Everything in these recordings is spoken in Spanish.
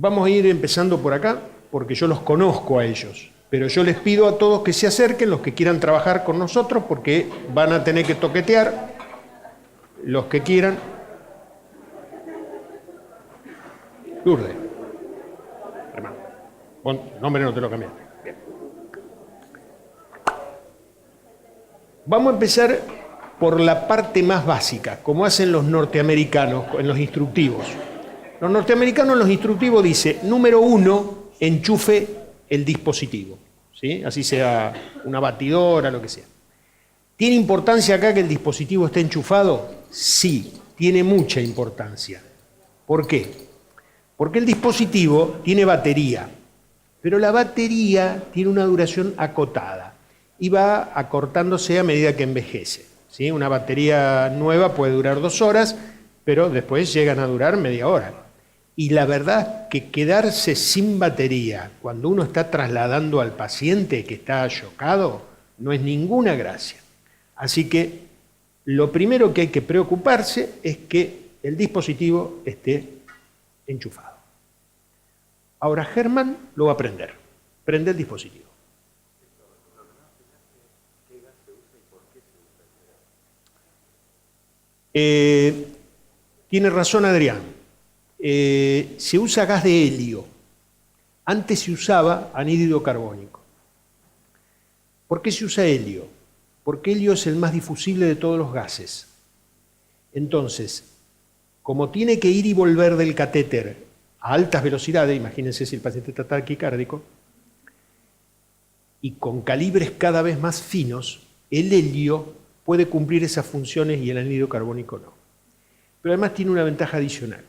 Vamos a ir empezando por acá, porque yo los conozco a ellos, pero yo les pido a todos que se acerquen, los que quieran trabajar con nosotros, porque van a tener que toquetear, los que quieran. Lourdes, hermano, el nombre no te lo cambiaste. Bien. Vamos a empezar por la parte más básica, como hacen los norteamericanos en los instructivos. Los norteamericanos en los instructivos dice, número 1, enchufe el dispositivo, ¿sí? Así sea una batidora, lo que sea. ¿Tiene importancia acá que el dispositivo esté enchufado? Sí, tiene mucha importancia. ¿Por qué? Porque el dispositivo tiene batería, pero la batería tiene una duración acotada y va acortándose a medida que envejece, ¿sí? Una batería nueva puede durar 2 horas, pero después llegan a durar media hora. Y la verdad que quedarse sin batería cuando uno está trasladando al paciente que está chocado no es ninguna gracia. Así que lo primero que hay que preocuparse es que el dispositivo esté enchufado. Ahora Germán lo va a prender. Prende el dispositivo. Tiene razón Adrián. Se usa gas de helio. Antes se usaba anhídrido carbónico. ¿Por qué se usa helio? Porque helio es el más difusible de todos los gases. Entonces, como tiene que ir y volver del catéter a altas velocidades, imagínense si el paciente está taquicárdico, y con calibres cada vez más finos, el helio puede cumplir esas funciones y el anhídrido carbónico no. Pero además tiene una ventaja adicional.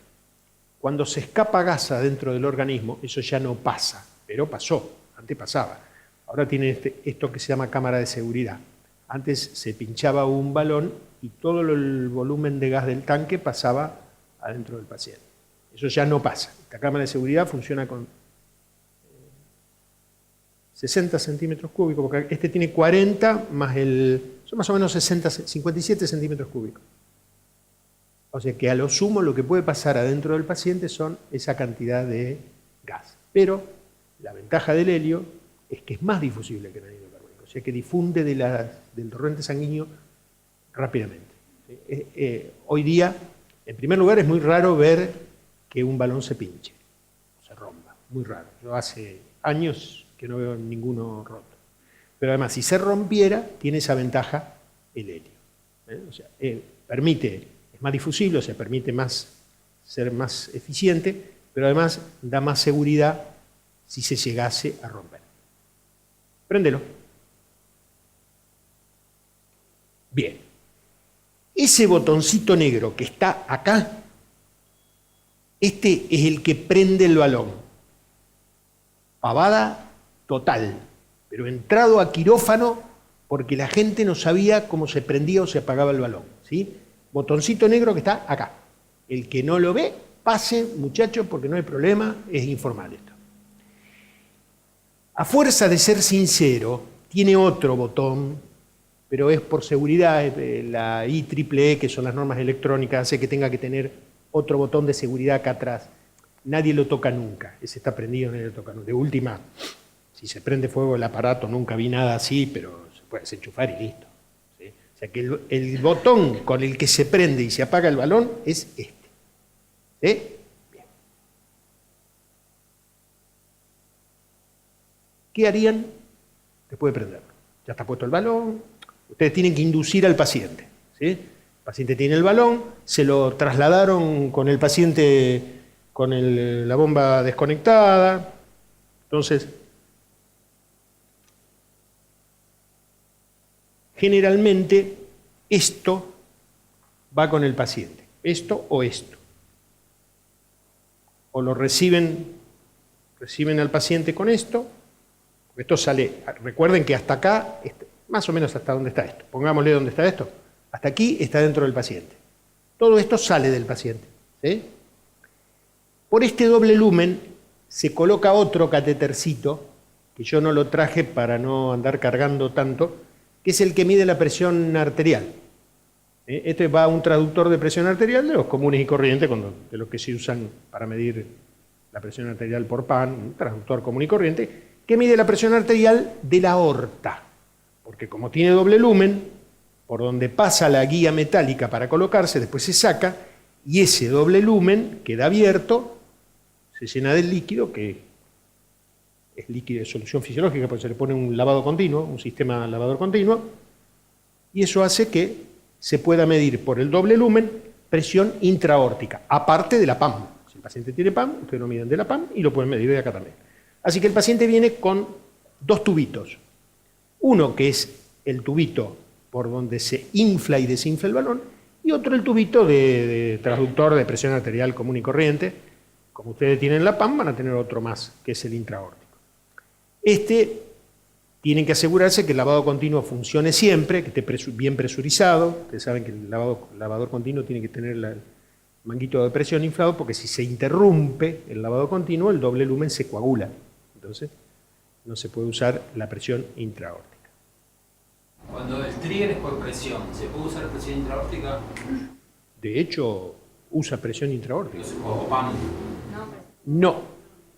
Cuando se escapa gas dentro del organismo, eso ya no pasa, pero pasó, antes pasaba. Ahora tiene esto que se llama cámara de seguridad. Antes se pinchaba un balón y todo el volumen de gas del tanque pasaba adentro del paciente. Eso ya no pasa. Esta cámara de seguridad funciona con 60 centímetros cúbicos, porque este tiene 40 más son más o menos 57 centímetros cúbicos. O sea que a lo sumo lo que puede pasar adentro del paciente son esa cantidad de gas. Pero la ventaja del helio es que es más difusible que el anhídrido carbónico, o sea que difunde del torrente sanguíneo rápidamente. Hoy día, en primer lugar, es muy raro ver que un balón se pinche o se rompa, muy raro. Yo hace años que no veo ninguno roto. Pero además, si se rompiera, tiene esa ventaja el helio. O sea, permite... más difusible, o sea, permite ser más eficiente, pero además da más seguridad si se llegase a romper. Préndelo. Bien. Ese botoncito negro que está acá, este es el que prende el balón. Pavada total, pero entrado a quirófano porque la gente no sabía cómo se prendía o se apagaba el balón, ¿sí? Botoncito negro que está acá. El que no lo ve, pase, muchachos, porque no hay problema, es informal esto. A fuerza de ser sincero, tiene otro botón, pero es por seguridad, la IEEE, que son las normas electrónicas, hace que tenga que tener otro botón de seguridad acá atrás. Nadie lo toca nunca, ese está prendido, nadie lo toca nunca. De última, si se prende fuego el aparato, nunca vi nada así, pero se puede desenchufar y listo. O sea que el botón con el que se prende y se apaga el balón es este. ¿Sí? Bien. ¿Qué harían después de prenderlo? Ya está puesto el balón, ustedes tienen que inducir al paciente. ¿Sí? El paciente tiene el balón, se lo trasladaron con el paciente con la bomba desconectada. Entonces, generalmente esto va con el paciente, esto o esto. O lo reciben al paciente con esto, esto sale, recuerden que hasta acá, más o menos hasta dónde está esto, pongámosle dónde está esto, hasta aquí está dentro del paciente. Todo esto sale del paciente, ¿sí? Por este doble lumen se coloca otro catetercito, que yo no lo traje para no andar cargando tanto, que es el que mide la presión arterial. Este va a un traductor de presión arterial de los comunes y corrientes, de los que se usan para medir la presión arterial por PAN, un transductor común y corriente, que mide la presión arterial de la aorta. Porque como tiene doble lumen, por donde pasa la guía metálica para colocarse, después se saca, y ese doble lumen queda abierto, se llena del líquido, que es líquido de solución fisiológica, porque se le pone un lavado continuo, un sistema lavador continuo, y eso hace que se pueda medir por el doble lumen presión intraórtica, aparte de la PAM. Si el paciente tiene PAM, ustedes lo miden de la PAM y lo pueden medir de acá también. Así que el paciente viene con dos tubitos. Uno que es el tubito por donde se infla y desinfla el balón, y otro el tubito de transductor de presión arterial común y corriente. Como ustedes tienen la PAM, van a tener otro más, que es el intraórtico. Tienen que asegurarse que el lavado continuo funcione siempre, que esté bien presurizado. Ustedes saben que el lavador continuo tiene que tener el manguito de presión inflado, porque si se interrumpe el lavado continuo, el doble lumen se coagula. Entonces, no se puede usar la presión intraórtica. Cuando el trigger es por presión, ¿se puede usar presión intraórtica? De hecho, usa presión intraórtica. ¿O PAM? No.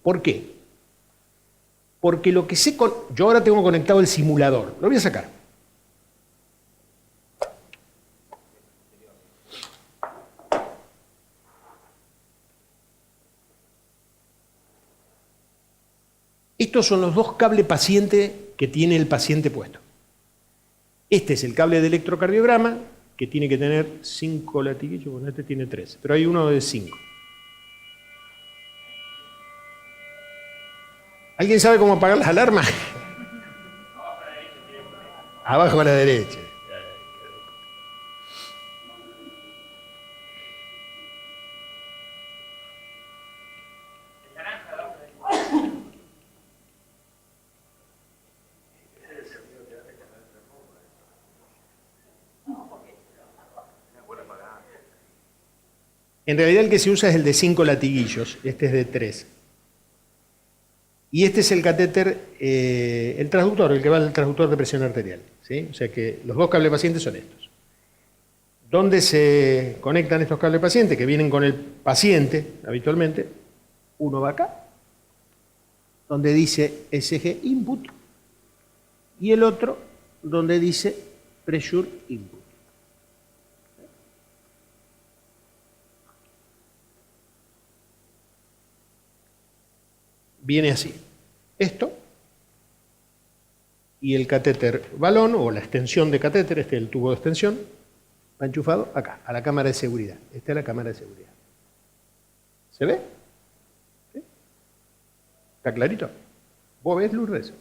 ¿Por qué? Porque lo que sé yo ahora tengo conectado el simulador. Lo voy a sacar. Estos son los dos cables paciente que tiene el paciente puesto. Este es el cable de electrocardiograma, que tiene que tener 5 latiguillos, bueno, este tiene 3, pero hay uno de 5. ¿Alguien sabe cómo apagar las alarmas? Abajo a la derecha. En realidad el que se usa es el de 5 latiguillos, este es de 3. Y este es el catéter, el transductor, el que va al transductor de presión arterial, ¿sí? O sea que los dos cables pacientes son estos. ¿Dónde se conectan estos cables pacientes? Que vienen con el paciente habitualmente. Uno va acá, donde dice SG input, y el otro donde dice pressure input. Viene así. Esto y el catéter balón o la extensión de catéter, este es el tubo de extensión, va enchufado acá, a la cámara de seguridad. Esta es la cámara de seguridad. ¿Se ve? ¿Sí? ¿Está clarito? ¿Vos ves, Lourdes?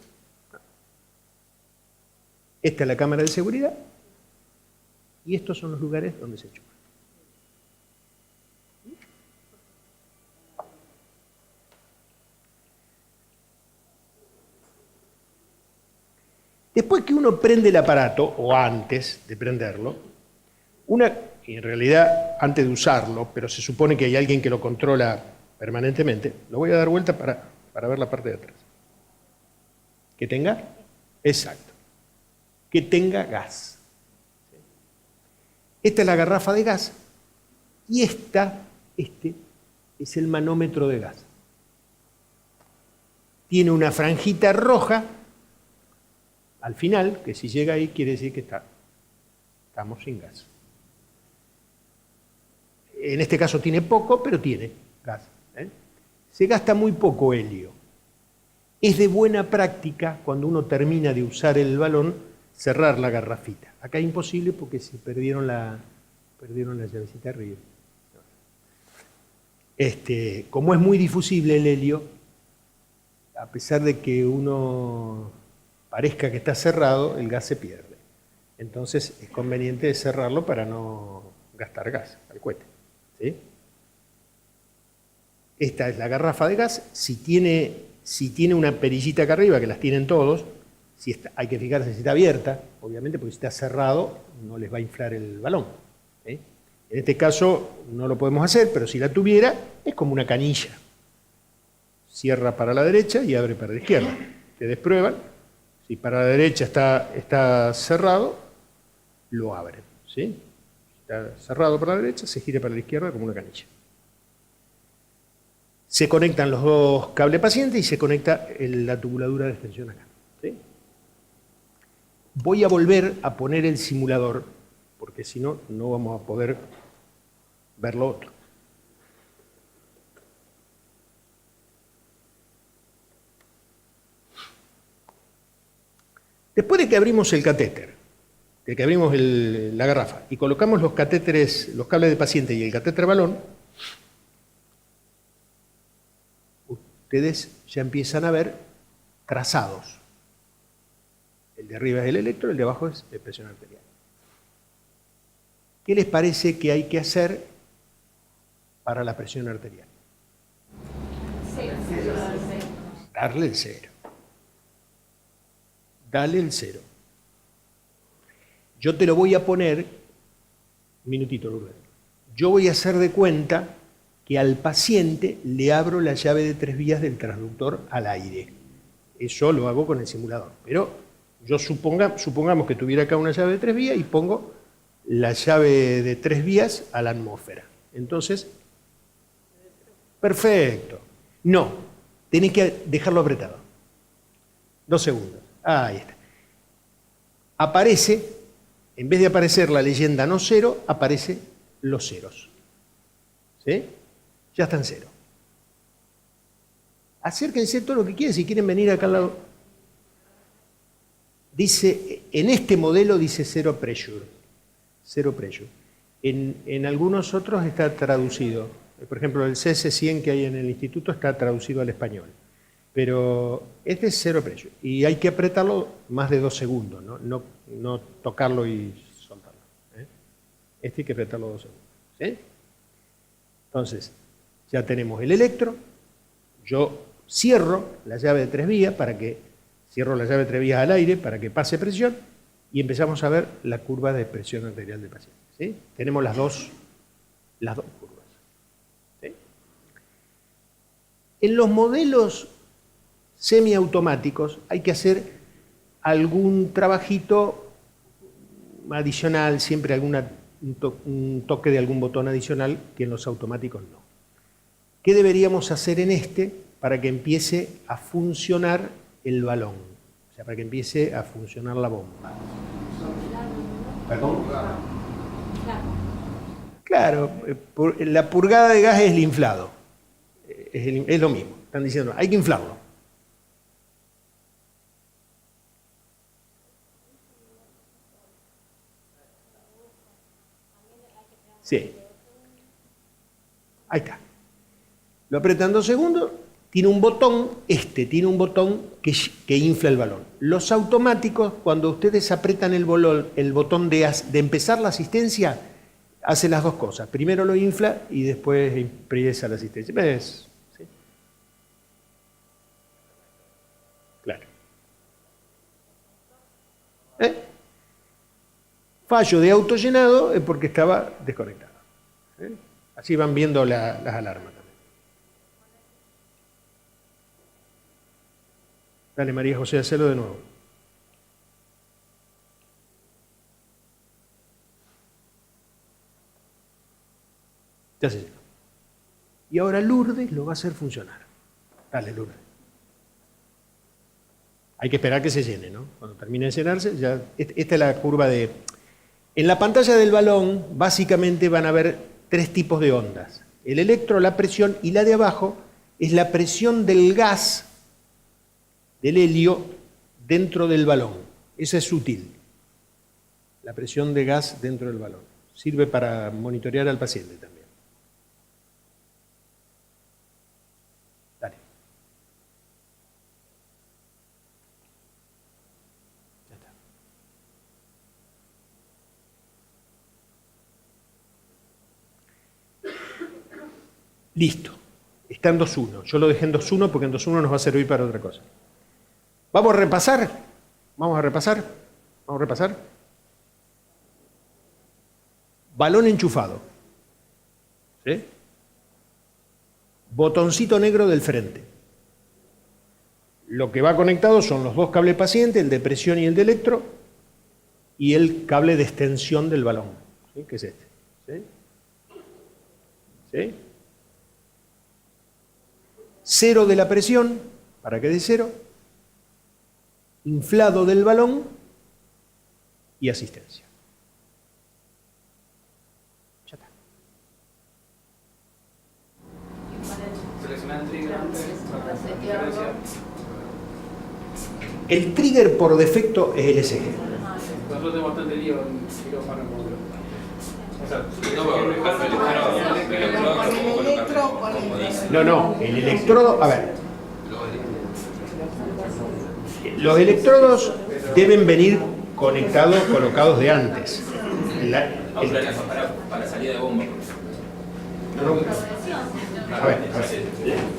Esta es la cámara de seguridad y estos son los lugares donde se enchufa. Después que uno prende el aparato, o antes de prenderlo, en realidad antes de usarlo, pero se supone que hay alguien que lo controla permanentemente, lo voy a dar vuelta para ver la parte de atrás. ¿Que tenga? Exacto. Que tenga gas. Esta es la garrafa de gas y este es el manómetro de gas. Tiene una franjita roja al final, que si llega ahí quiere decir que estamos sin gas. En este caso tiene poco, pero tiene gas. Se gasta muy poco helio. Es de buena práctica, cuando uno termina de usar el balón, cerrar la garrafita. Acá es imposible porque se perdieron la llavecita arriba. Como es muy difusible el helio, a pesar de que uno parezca que está cerrado, el gas se pierde. Entonces es conveniente cerrarlo para no gastar gas al cohete. ¿Sí? Esta es la garrafa de gas. Si tiene una perillita acá arriba, que las tienen todos, hay que fijarse si está abierta, obviamente, porque si está cerrado no les va a inflar el balón. ¿Sí? En este caso no lo podemos hacer, pero si la tuviera, es como una canilla. Cierra para la derecha y abre para la izquierda. Ustedes prueban. Si para la derecha está cerrado, lo abren. ¿Sí? Si está cerrado para la derecha, se gira para la izquierda como una canilla. Se conectan los dos cables pacientes y se conecta la tubuladura de extensión acá. ¿Sí? Voy a volver a poner el simulador, porque si no, no vamos a poder ver lo otro. Después de que abrimos el catéter, de que abrimos la garrafa y colocamos los catéteres, los cables de paciente y el catéter balón, ustedes ya empiezan a ver trazados. El de arriba es el electro, el de abajo es de presión arterial. ¿Qué les parece que hay que hacer para la presión arterial? Darle el cero. Dale el cero. Yo te lo voy a poner, un minutito, Lourdes. Yo voy a hacer de cuenta que al paciente le abro la llave de 3 vías del transductor al aire. Eso lo hago con el simulador. Pero yo supongamos que tuviera acá una llave de 3 vías y pongo la llave de 3 vías a la atmósfera. Entonces, perfecto. No, tenés que dejarlo apretado. 2 segundos. Ahí está. Aparece, en vez de aparecer la leyenda no cero, aparece los ceros. ¿Sí? Ya está en cero. Acérquense todo lo que quieran, si quieren venir acá al lado. Dice, en este modelo dice zero pressure. Zero pressure. En algunos otros está traducido. Por ejemplo, el CS100 que hay en el instituto está traducido al español. Pero este es cero pressure. Y hay que apretarlo más de 2 segundos, no tocarlo y soltarlo. Este hay que apretarlo 2 segundos. ¿Sí? Entonces, ya tenemos el electro. Yo cierro la llave de 3 vías cierro la llave de 3 vías al aire para que pase presión y empezamos a ver la curva de presión arterial del paciente. ¿Sí? Tenemos las dos curvas. ¿Sí? En los modelos semiautomáticos hay que hacer algún trabajito adicional, siempre un toque de algún botón adicional que en los automáticos no. ¿Qué deberíamos hacer en este para que empiece a funcionar el balón? O sea, para que empiece a funcionar la bomba. ¿Perdón? Claro, la purgada de gas es el inflado. Es lo mismo. Están diciendo, hay que inflarlo. Sí. Ahí está. Lo apretan 2 segundos, tiene un botón que infla el balón. Los automáticos, cuando ustedes apretan el botón de empezar la asistencia, hace las dos cosas. Primero lo infla y después empieza la asistencia. ¿Ves? ¿Sí? Claro. Fallo de autollenado es porque estaba desconectado. Así van viendo las alarmas también. Dale, María José, hacelo de nuevo. Ya se llenó. Y ahora Lourdes lo va a hacer funcionar. Dale, Lourdes. Hay que esperar que se llene, ¿no? Cuando termine de llenarse, ya. Esta es la curva de... En la pantalla del balón, básicamente van a haber 3 tipos de ondas. El electro, la presión, y la de abajo es la presión del gas, del helio, dentro del balón. Esa es útil. La presión de gas dentro del balón. Sirve para monitorear al paciente también. Dale. Ya está. Listo. Está en 2.1. Yo lo dejé en 2.1 porque en 2.1 nos va a servir para otra cosa. ¿Vamos a repasar? ¿Vamos a repasar? ¿Vamos a repasar? Balón enchufado. ¿Sí? Botoncito negro del frente. Lo que va conectado son los 2 cables paciente, el de presión y el de electro, y el cable de extensión del balón, ¿sí? Que es este. ¿Sí? ¿Sí? cero de la presión, para que dé cero, inflado del balón y asistencia. Ya está. Seleccionar el trigger antes para la diferencia. El trigger por defecto es el SG. Nosotros tenemos bastante lío en quirófano con... O sea, No, el electrodo, a ver, los electrodos deben venir conectados, colocados de antes. Para salida de bomba. A ver,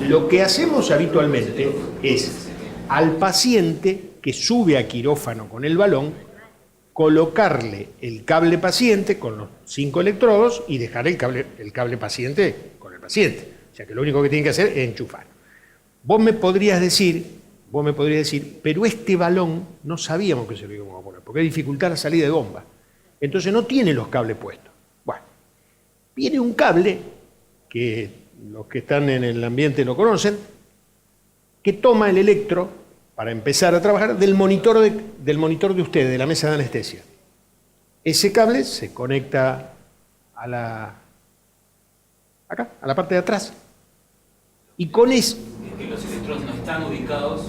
lo que hacemos habitualmente es al paciente que sube a quirófano con el balón, colocarle el cable paciente con los 5 electrodos y dejar el cable paciente con el paciente. O sea que lo único que tiene que hacer es enchufar. Vos me podrías decir, pero este balón no sabíamos que se lo íbamos a poner, porque hay dificultad la salida de bomba. Entonces no tiene los cables puestos. Bueno, viene un cable, que los que están en el ambiente lo conocen, que toma el electro para empezar a trabajar del monitor de ustedes, de la mesa de anestesia. Ese cable se conecta a la parte de atrás. Y con eso... Es que los electrodos no están ubicados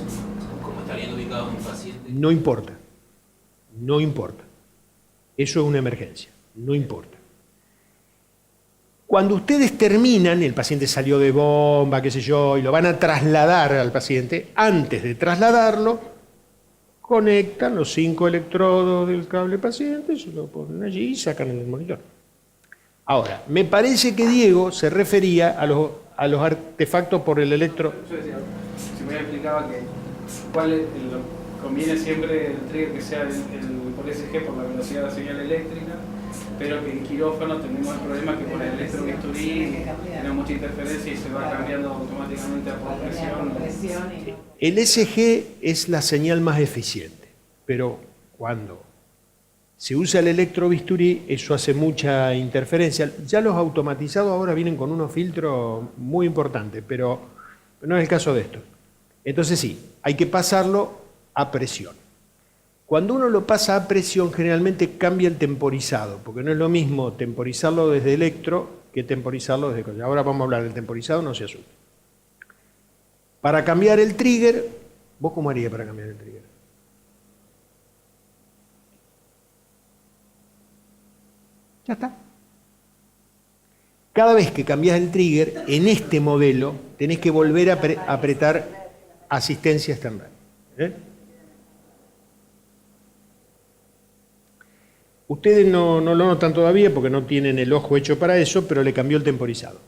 como estarían ubicados un paciente. No importa. No importa. Eso es una emergencia. No importa. Cuando ustedes terminan, el paciente salió de bomba, qué sé yo, y lo van a trasladar al paciente, antes de trasladarlo, conectan los 5 electrodos del cable paciente, se lo ponen allí y sacan el monitor. Ahora, me parece que Diego se refería a los artefactos por el electro. Yo decía, si me explicaba que conviene siempre el trigger que sea el por SG por la velocidad de la señal eléctrica, pero que en quirófano tenemos el problema que por el electrobisturí tiene mucha interferencia y se va cambiando automáticamente por presión. El SG es la señal más eficiente, pero cuando se usa el electrobisturí, eso hace mucha interferencia. Ya los automatizados ahora vienen con unos filtros muy importantes, pero no es el caso de esto. Entonces sí, hay que pasarlo a presión. Cuando uno lo pasa a presión, generalmente cambia el temporizado, porque no es lo mismo temporizarlo desde electro que temporizarlo desde... Ahora vamos a hablar del temporizado, no se asuste. Para cambiar el trigger, ¿vos cómo harías para cambiar el trigger? Ya está. Cada vez que cambias el trigger, en este modelo, tenés que volver a apretar asistencia estándar. Ustedes no lo notan todavía porque no tienen el ojo hecho para eso, pero le cambió el temporizado.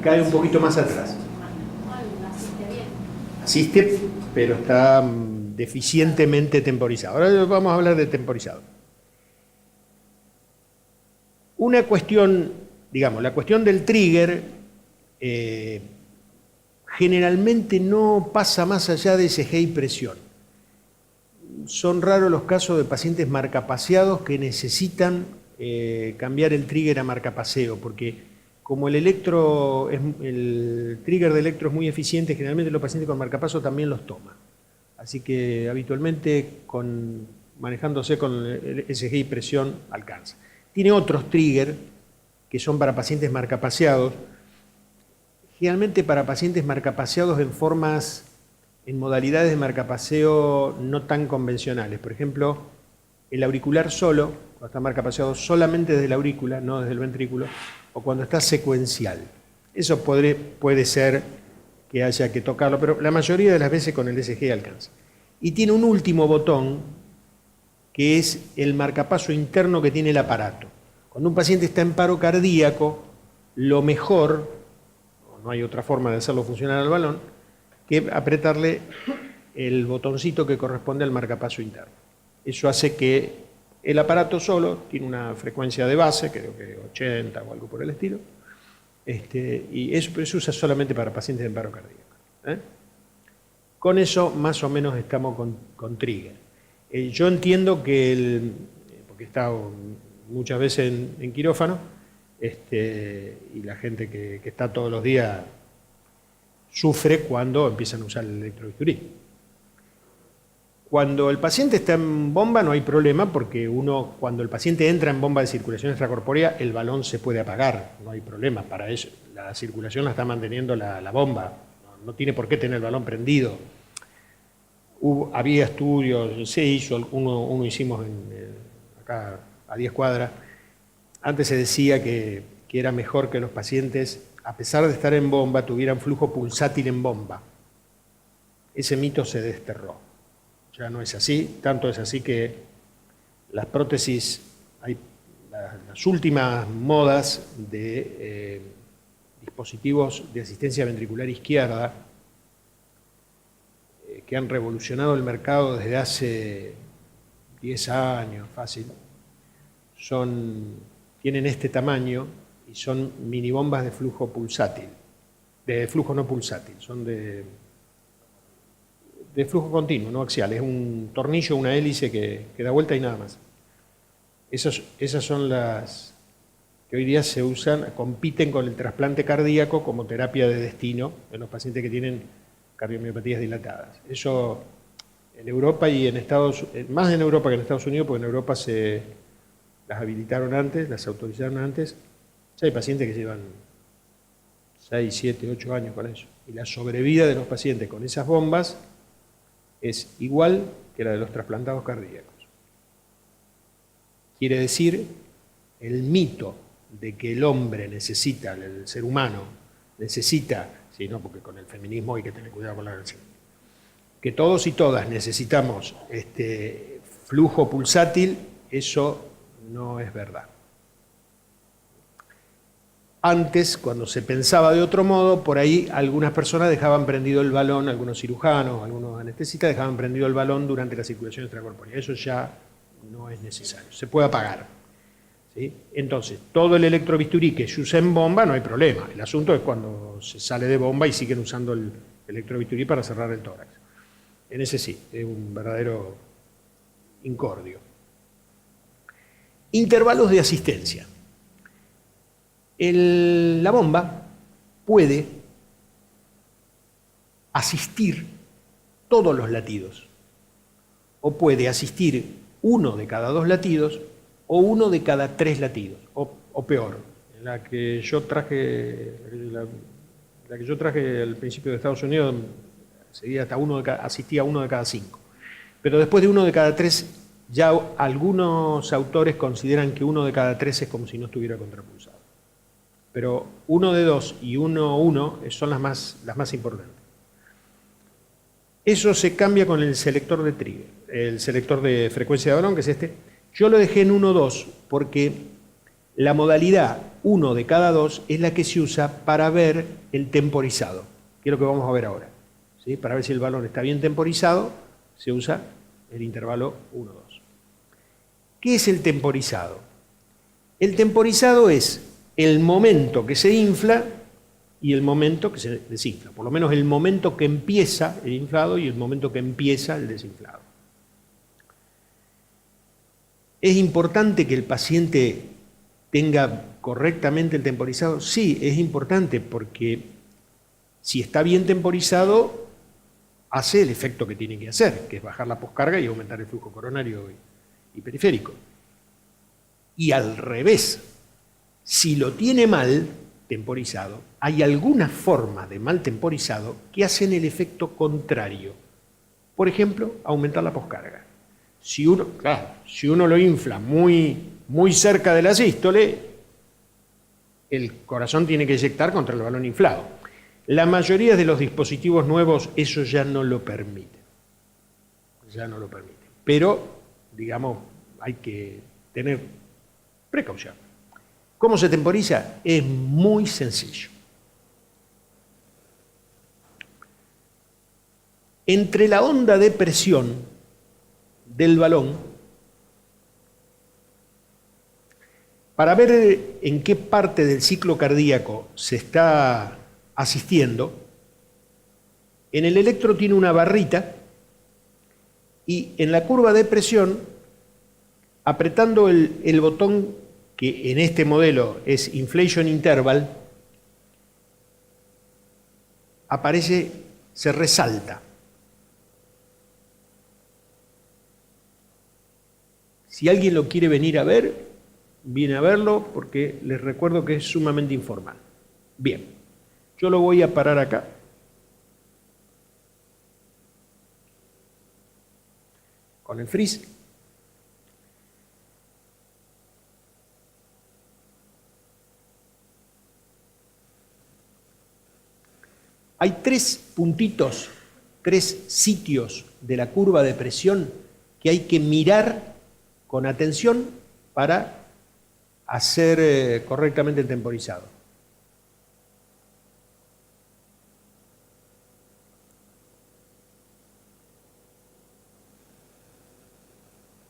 Cae un poquito más atrás. Asiste, pero está deficientemente temporizado. Ahora vamos a hablar de temporizado. Una cuestión, digamos, la cuestión del trigger generalmente no pasa más allá de SG y presión. Son raros los casos de pacientes marcapaseados que necesitan cambiar el trigger a marcapaseo, porque como el trigger de electro es muy eficiente, generalmente los pacientes con marcapaso también los toman. Así que habitualmente manejándose con el SG y presión alcanza. Tiene otros triggers que son para pacientes marcapaseados, generalmente para pacientes marcapaseados en modalidades de marcapaseo no tan convencionales. Por ejemplo, el auricular solo, cuando está marcapaseado solamente desde la aurícula, no desde el ventrículo, o cuando está secuencial. Eso puede ser que haya que tocarlo, pero la mayoría de las veces con el SG alcanza. Y tiene un último botón, que es el marcapaso interno que tiene el aparato. Cuando un paciente está en paro cardíaco, lo mejor, no hay otra forma de hacerlo funcionar al balón, que apretarle el botoncito que corresponde al marcapaso interno. Eso hace que el aparato solo tiene una frecuencia de base, creo que 80 o algo por el estilo, y eso se usa solamente para pacientes en paro cardíaco. Con eso más o menos estamos con trigger. Yo entiendo que, porque he estado muchas veces en quirófano, y la gente que está todos los días sufre cuando empiezan a usar el electrobisturí. Cuando el paciente está en bomba no hay problema porque cuando el paciente entra en bomba de circulación extracorpórea, el balón se puede apagar, no hay problema. Para eso la circulación la está manteniendo la bomba, no tiene por qué tener el balón prendido. Había estudios, se hizo, uno hicimos acá a 10 cuadras. Antes se decía que era mejor que los pacientes, a pesar de estar en bomba, tuvieran flujo pulsátil en bomba. Ese mito se desterró. Ya no es así, tanto es así que las prótesis, hay las últimas modas de dispositivos de asistencia ventricular izquierda que han revolucionado el mercado desde hace 10 años, fácil, tienen este tamaño y son minibombas de flujo pulsátil, de flujo no pulsátil, son de flujo continuo, no axial, es un tornillo, una hélice que da vuelta y nada más. Esas son las que hoy día se usan, compiten con el trasplante cardíaco como terapia de destino en los pacientes que tienen cardiomiopatías dilatadas. Eso en Europa y en más en Europa que en Estados Unidos, porque en Europa las habilitaron antes, las autorizaron antes. Ya hay pacientes que llevan 6, 7, 8 años con eso. Y la sobrevida de los pacientes con esas bombas es igual que la de los trasplantados cardíacos. Quiere decir, el mito de que el hombre necesita, el ser humano necesita, sí, no, porque con el feminismo hay que tener cuidado con la canción, que todos y todas necesitamos flujo pulsátil, eso no es verdad. Antes, cuando se pensaba de otro modo, por ahí algunas personas dejaban prendido el balón, algunos cirujanos, algunos anestesistas dejaban prendido el balón durante la circulación extracorpórea. Eso ya no es necesario, se puede apagar. ¿Sí? Entonces, todo el electrobisturí que se usa en bomba no hay problema. El asunto es cuando se sale de bomba y siguen usando el electrobisturí para cerrar el tórax. En ese sí, es un verdadero incordio. Intervalos de asistencia. La bomba puede asistir todos los latidos, o puede asistir 1 de cada 2 latidos, o 1 de cada 3 latidos, o peor. La que yo traje al principio de Estados Unidos seguía hasta asistía 1 de cada 5. Pero después de 1 de cada 3, ya algunos autores consideran que 1 de cada 3 es como si no estuviera contrapulsado. Pero 1 de 2 y 1 son las más importantes. Eso se cambia con el selector de trigger, el selector de frecuencia de balón, que es este. Yo lo dejé en 1-2 porque la modalidad 1 de cada 2 es la que se usa para ver el temporizado, que es lo que vamos a ver ahora. ¿Sí? Para ver si el balón está bien temporizado, se usa el intervalo 1-2. ¿Qué es el temporizado? El temporizado es el momento que se infla y el momento que se desinfla. Por lo menos el momento que empieza el inflado y el momento que empieza el desinflado. ¿Es importante que el paciente tenga correctamente el temporizado? Sí, es importante porque si está bien temporizado, hace el efecto que tiene que hacer, que es bajar la poscarga y aumentar el flujo coronario y periférico. Y al revés, si lo tiene mal temporizado, hay algunas formas de mal temporizado que hacen el efecto contrario. Por ejemplo, aumentar la poscarga. Si uno lo infla muy cerca de la sístole, el corazón tiene que eyectar contra el balón inflado. La mayoría de los dispositivos nuevos eso ya no lo permite. Pero, digamos, hay que tener precaución. ¿Cómo se temporiza? Es muy sencillo. Entre la onda de presión del balón, para ver en qué parte del ciclo cardíaco se está asistiendo, en el electro tiene una barrita y en la curva de presión, apretando el botón que en este modelo es inflation interval, aparece, se resalta. Si alguien lo quiere venir a ver, viene a verlo porque les recuerdo que es sumamente informal. Bien, yo lo voy a parar acá. Con el freeze. Hay 3 puntitos, 3 sitios de la curva de presión que hay que mirar con atención para hacer correctamente el temporizado.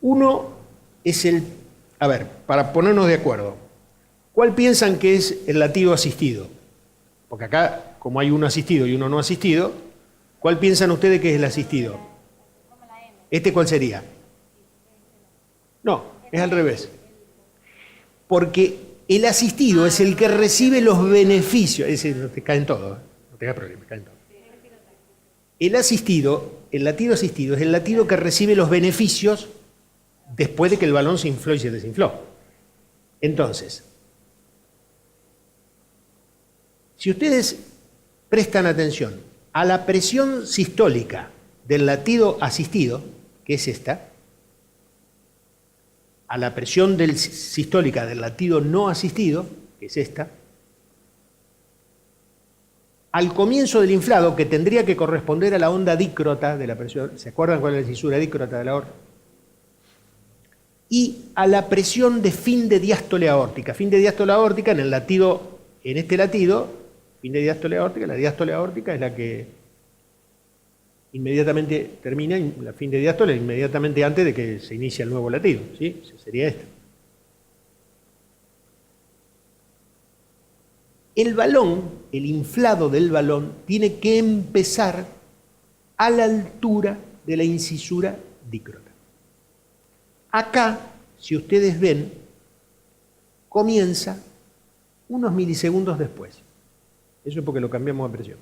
Uno es a ver, para ponernos de acuerdo, ¿cuál piensan que es el latido asistido? Porque acá, como hay uno asistido y uno no asistido, ¿cuál piensan ustedes que es el asistido? ¿Este cuál sería? No, es al revés. Porque el asistido es el que recibe los beneficios. Es decir, no te caen todos, no te da problema, caen todos. El asistido, el latido asistido, es el latido que recibe los beneficios después de que el balón se infló y se desinfló. Entonces, si ustedes prestan atención a la presión sistólica del latido asistido, que es esta, a la presión sistólica del latido no asistido, que es esta, al comienzo del inflado, que tendría que corresponder a la onda dícrota de la presión, ¿se acuerdan cuál es la cisura dícrota de la aorta? Y a la presión de fin de diástole aórtica. Fin de diástole aórtica en el latido, en este latido, fin de diástole aórtica, la diástole aórtica es la que inmediatamente termina, la fin de diástole inmediatamente antes de que se inicie el nuevo latido, ¿sí? Sería esta. El balón, el inflado del balón, tiene que empezar a la altura de la incisura dícrota. Acá, si ustedes ven, comienza unos milisegundos después. Eso es porque lo cambiamos a presión.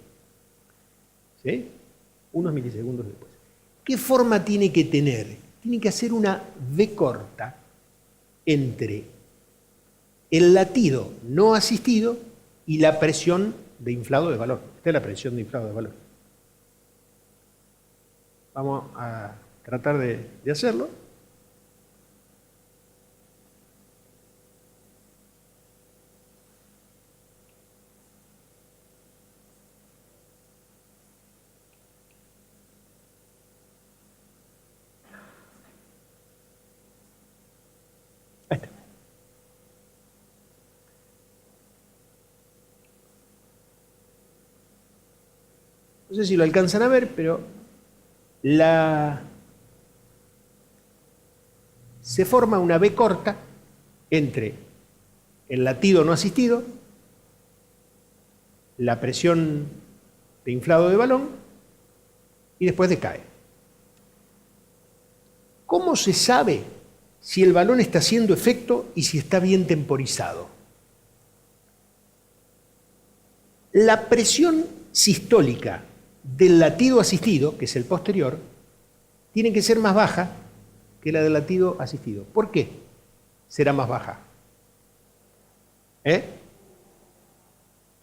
¿Sí? Unos milisegundos después. ¿Qué forma tiene que tener? Tiene que hacer una V corta entre el latido no asistido y la presión de inflado de balón. Esta es la presión de inflado de balón. Vamos a tratar de hacerlo. Ahí está. No sé si lo alcanzan a ver, pero se forma una V corta entre el latido no asistido, la presión de inflado de balón y después decae. ¿Cómo se sabe si el balón está haciendo efecto y si está bien temporizado? La presión sistólica del latido asistido, que es el posterior, tiene que ser más baja que la del latido asistido. ¿Por qué será más baja?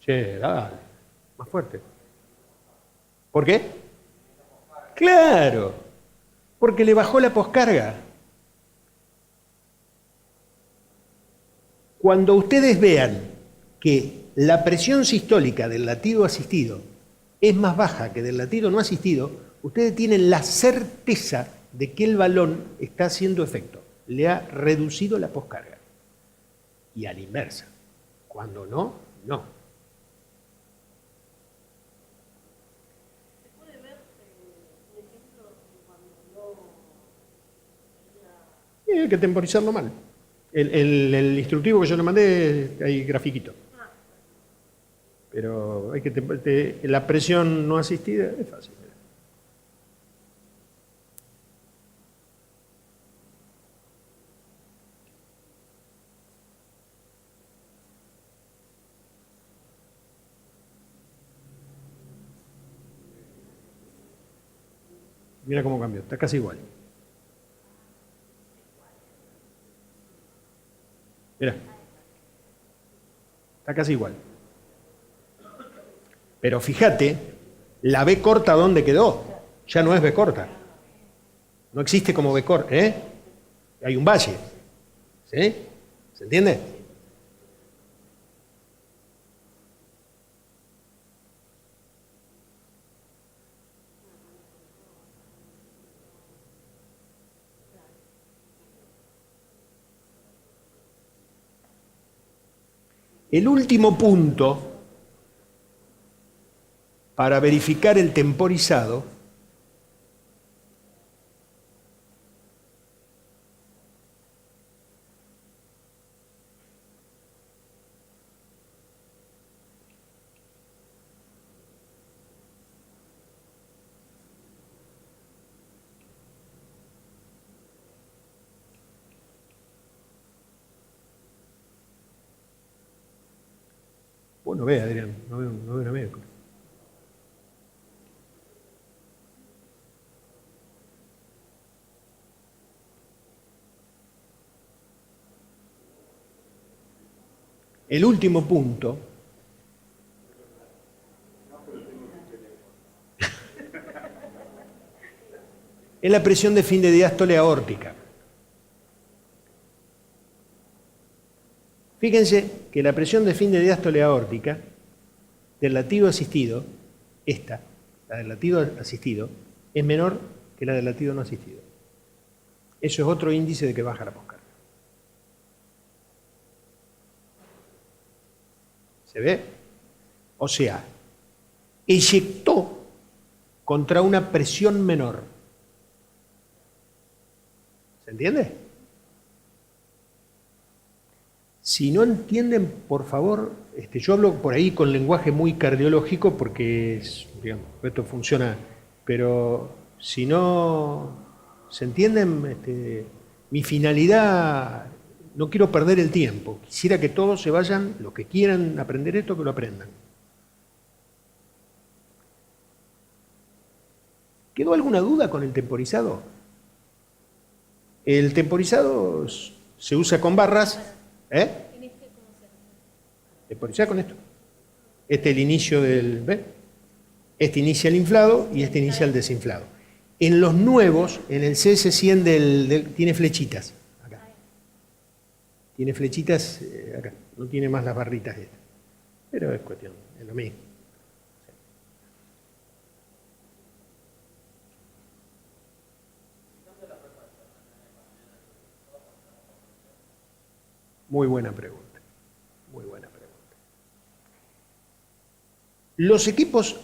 Che, dale, más fuerte. ¿Por qué? Claro, porque le bajó la poscarga. Cuando ustedes vean que la presión sistólica del latido asistido es más baja que del latido no asistido, ustedes tienen la certeza de que el balón está haciendo efecto. Le ha reducido la poscarga. Y a la inversa. Cuando no, no. ¿Se puede ver un ejemplo de cuando no... Hay que temporizarlo mal. El instructivo que yo le mandé, hay grafiquito. Pero hay que la presión no asistida es fácil. Mira cómo cambió, está casi igual. Mira. Está casi igual. Pero fíjate, la B corta, ¿dónde quedó? Ya no es B corta. No existe como B corta, ¿eh? Hay un valle. ¿Sí? ¿Se entiende? El último punto para verificar el temporizado Vos no ves, Adrián, no veo una médico. El último punto es la presión de fin de diástole aórtica. Fíjense que la presión de fin de diástole aórtica del latido asistido, esta, la del latido asistido, es menor que la del latido no asistido. Eso es otro índice de que baja la poscarga. ¿Se ve? O sea, eyectó contra una presión menor. ¿Se entiende? Si no entienden, por favor, yo hablo por ahí con lenguaje muy cardiológico porque digamos, esto funciona, pero si no se entienden, mi finalidad, no quiero perder el tiempo. Quisiera que todos se vayan, los que quieran aprender esto, que lo aprendan. ¿Quedó alguna duda con el temporizado? El temporizado se usa con barras. Temporizar con esto. Este es el inicio del... ¿Ves? Este inicia el inflado y este inicia el desinflado. En los nuevos, en el CS100 tiene flechitas. Acá. Tiene flechitas acá. No tiene más las barritas estas. Pero es cuestión, es lo mismo. Muy buena pregunta. Muy buena pregunta. Los equipos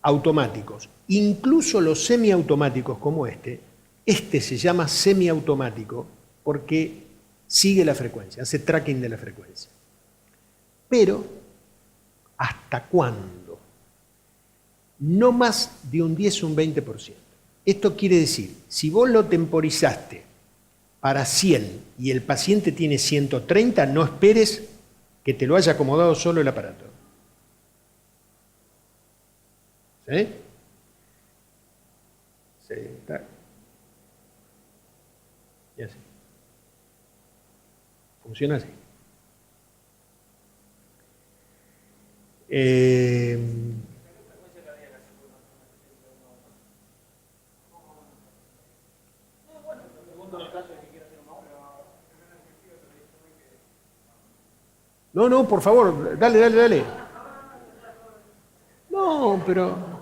automáticos, incluso los semiautomáticos como este se llama semiautomático porque sigue la frecuencia, hace tracking de la frecuencia. Pero, ¿hasta cuándo? No más de un 10 o un 20%. Esto quiere decir, si vos lo temporizaste para 100 y el paciente tiene 130, no esperes que te lo haya acomodado solo el aparato. ¿Sí? Sí, está. Y así. Funciona así. No, por favor, dale. No, pero...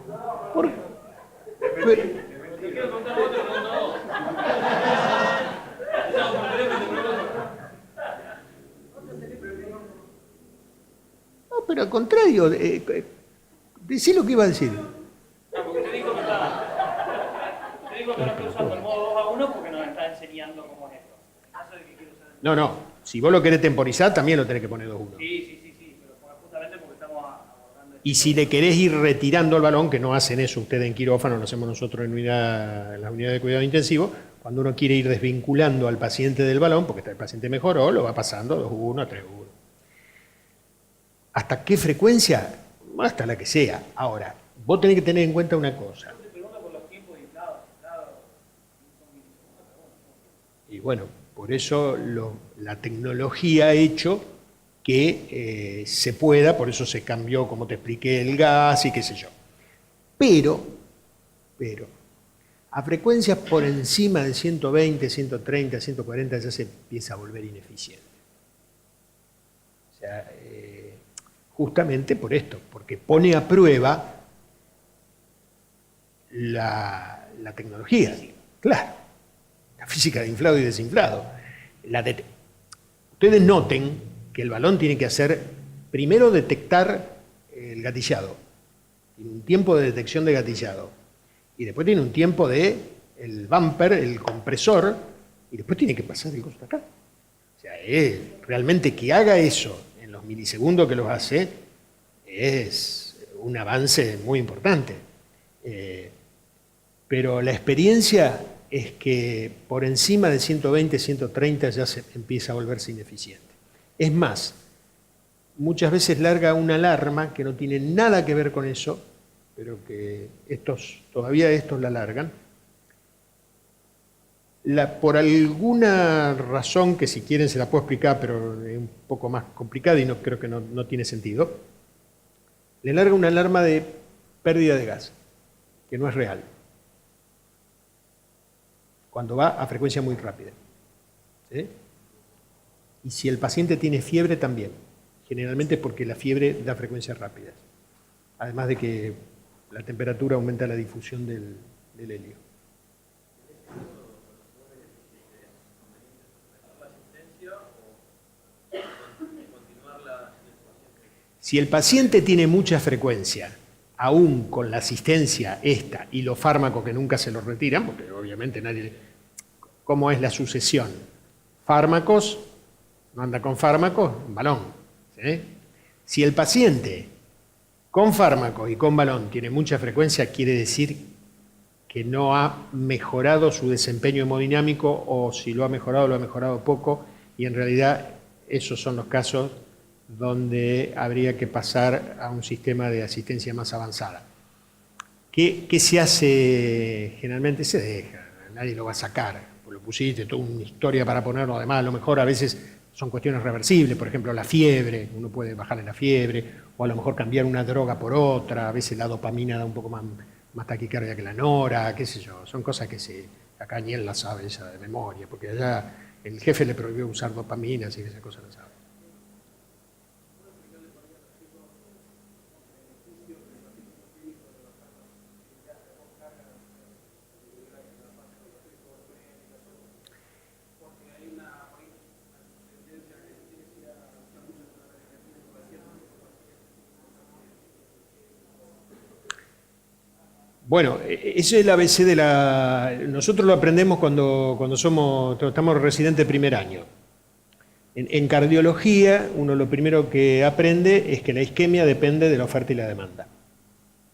No, pero al contrario, decí lo que iba a decir. Porque usted dijo que no está usando el modo 2 a 1 porque nos está enseñando cómo es esto. No, si vos lo querés temporizar, también lo tenés que poner 2-1. Sí, pero justamente porque estamos abordando... Y si le querés ir retirando el balón, que no hacen eso ustedes en quirófano, lo hachemos nosotros en la unidad de cuidado intensivo, cuando uno quiere ir desvinculando al paciente del balón, porque el paciente mejoró, lo va pasando 2-1, 3-1. ¿Hasta qué frecuencia? Hasta la que sea. Ahora, vos tenés que tener en cuenta una cosa. Te pregunto por los tiempos de inflado, bueno, por eso la tecnología ha hecho que se pueda, por eso se cambió, como te expliqué, el gas y qué sé yo. Pero, a frecuencias por encima de 120, 130, 140 ya se empieza a volver ineficiente. O sea, justamente por esto, porque pone a prueba la tecnología, claro, la física de inflado y desinflado. Ustedes noten que el balón tiene que hacer, primero detectar el gatillado, tiene un tiempo de detección de gatillado, y después tiene un tiempo de el bumper, el compresor, y después tiene que pasar el coso acá. O sea, realmente que haga eso en los milisegundos que lo hace, es un avance muy importante. Pero la experiencia es que por encima de 120, 130 ya se empieza a volverse ineficiente. Es más, muchas veces larga una alarma que no tiene nada que ver con eso, pero que todavía estos la largan. Por alguna razón, que si quieren se la puedo explicar, pero es un poco más complicada y creo que no tiene sentido, le larga una alarma de pérdida de gas, que no es real, cuando va a frecuencia muy rápida. ¿Sí? Y si el paciente tiene fiebre también, generalmente porque la fiebre da frecuencias rápidas, además de que la temperatura aumenta la difusión del helio. Si el paciente tiene mucha frecuencia, aún con la asistencia esta y los fármacos que nunca se los retiran, porque obviamente nadie... ¿Cómo es la sucesión? Fármacos, no anda con fármacos, balón. ¿Sí? Si el paciente con fármacos y con balón tiene mucha frecuencia, quiere decir que no ha mejorado su desempeño hemodinámico, o si lo ha mejorado poco, y en realidad esos son los casos donde habría que pasar a un sistema de asistencia más avanzada. ¿Qué se hace? Generalmente se deja, nadie lo va a sacar, lo pusiste, toda una historia para ponerlo, además a lo mejor a veces son cuestiones reversibles, por ejemplo la fiebre, uno puede bajarle la fiebre, o a lo mejor cambiar una droga por otra, a veces la dopamina da un poco más taquicardia que la nora, qué sé yo, son cosas que acá ni él la sabe esa de memoria, porque allá el jefe le prohibió usar dopamina, así que esa cosa la sabe. Bueno, ese es el ABC de la... Nosotros lo aprendemos cuando estamos residentes de primer año. En cardiología, uno lo primero que aprende es que la isquemia depende de la oferta y la demanda.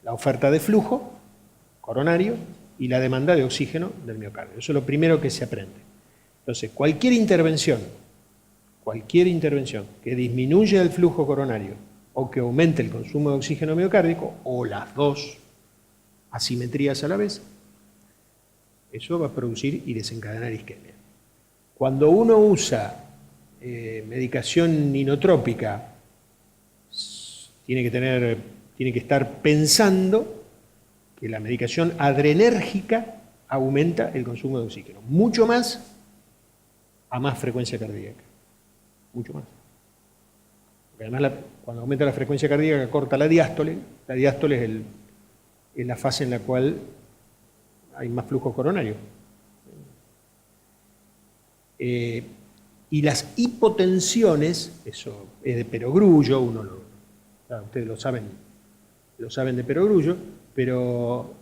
La oferta de flujo coronario y la demanda de oxígeno del miocardio. Eso es lo primero que se aprende. Entonces, cualquier intervención que disminuya el flujo coronario o que aumente el consumo de oxígeno miocárdico, o las dos asimetrías a la vez, eso va a producir y desencadenar isquemia. Cuando uno usa medicación inotrópica, tiene que estar pensando que la medicación adrenérgica aumenta el consumo de oxígeno, mucho más a más frecuencia cardíaca, mucho más. Porque además cuando aumenta la frecuencia cardíaca corta la diástole es la fase en la cual hay más flujo coronario. Y las hipotensiones, eso es de Perogrullo, ustedes lo saben de Perogrullo, pero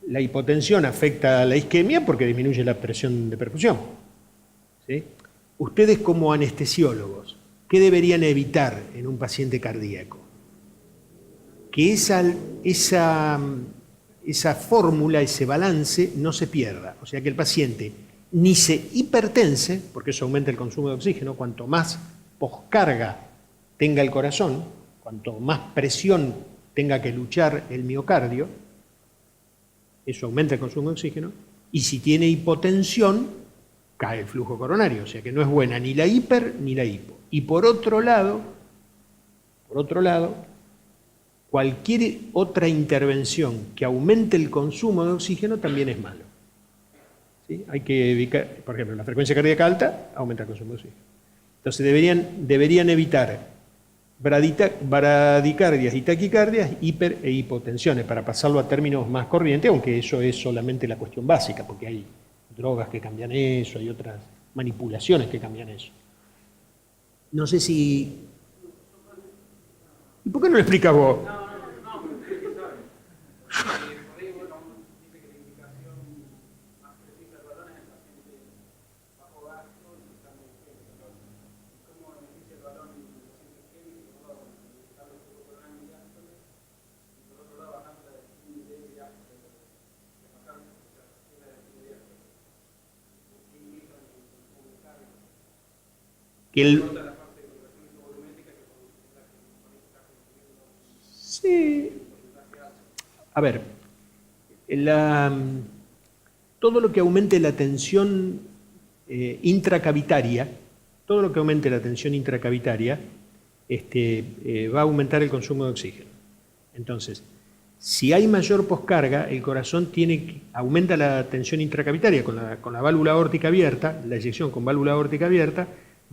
la hipotensión afecta a la isquemia porque disminuye la presión de perfusión. ¿Sí? Ustedes como anestesiólogos, ¿qué deberían evitar en un paciente cardíaco? Que esa fórmula, ese balance no se pierda. O sea, que el paciente ni se hipertense, porque eso aumenta el consumo de oxígeno, cuanto más poscarga tenga el corazón, cuanto más presión tenga que luchar el miocardio, eso aumenta el consumo de oxígeno, y si tiene hipotensión, cae el flujo coronario, o sea que no es buena ni la hiper ni la hipo. Y por otro lado, cualquier otra intervención que aumente el consumo de oxígeno también es malo. ¿Sí? Hay que evitar, por ejemplo, la frecuencia cardíaca alta aumenta el consumo de oxígeno. Entonces deberían evitar bradicardias y taquicardias, hiper e hipotensiones, para pasarlo a términos más corrientes, aunque eso es solamente la cuestión básica, porque hay drogas que cambian eso, hay otras manipulaciones que cambian eso. No sé si... ¿Y por qué no lo explicas vos? Sí. A ver, todo lo que aumente la tensión intracavitaria, va a aumentar el consumo de oxígeno. Entonces, si hay mayor poscarga, el corazón aumenta la tensión intracavitaria con la válvula aórtica abierta, la eyección con válvula aórtica abierta,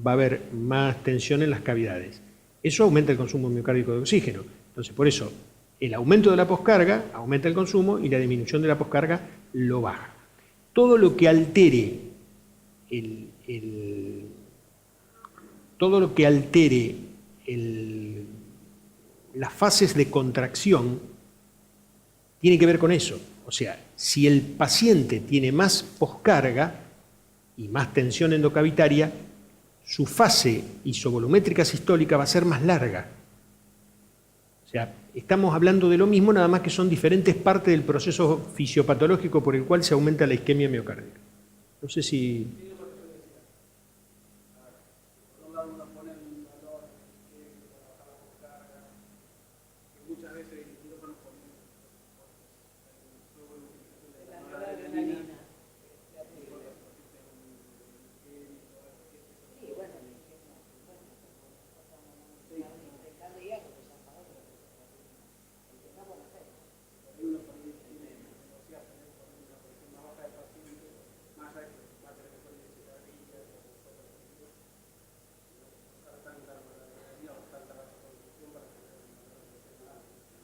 va a haber más tensión en las cavidades. Eso aumenta el consumo miocárdico de oxígeno. Entonces, por eso, el aumento de la poscarga aumenta el consumo y la disminución de la poscarga lo baja. Todo lo que altere las fases de contracción tiene que ver con eso. O sea, si el paciente tiene más poscarga y más tensión endocavitaria, su fase isovolumétrica sistólica va a ser más larga. O sea, estamos hablando de lo mismo, nada más que son diferentes partes del proceso fisiopatológico por el cual se aumenta la isquemia miocárdica. No sé si...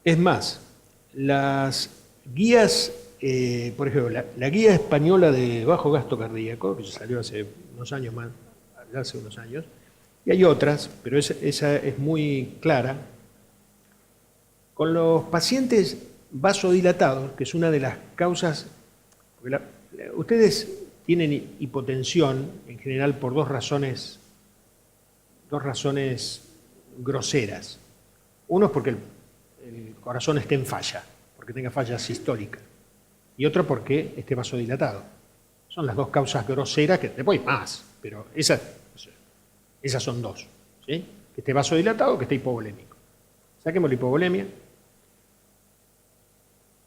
Es más, las guías, por ejemplo, la guía española de bajo gasto cardíaco, que salió hace unos años más, y hay otras, pero esa es muy clara, con los pacientes vasodilatados, que es una de las causas, porque ustedes tienen hipotensión en general por dos razones groseras. Uno es porque el corazón esté en falla, porque tenga falla sistólica, y otro porque esté vasodilatado. Son las dos causas groseras, que después hay más, pero esas son dos, ¿sí? Que esté vasodilatado o que esté hipovolémico. Saquemos la hipovolemia.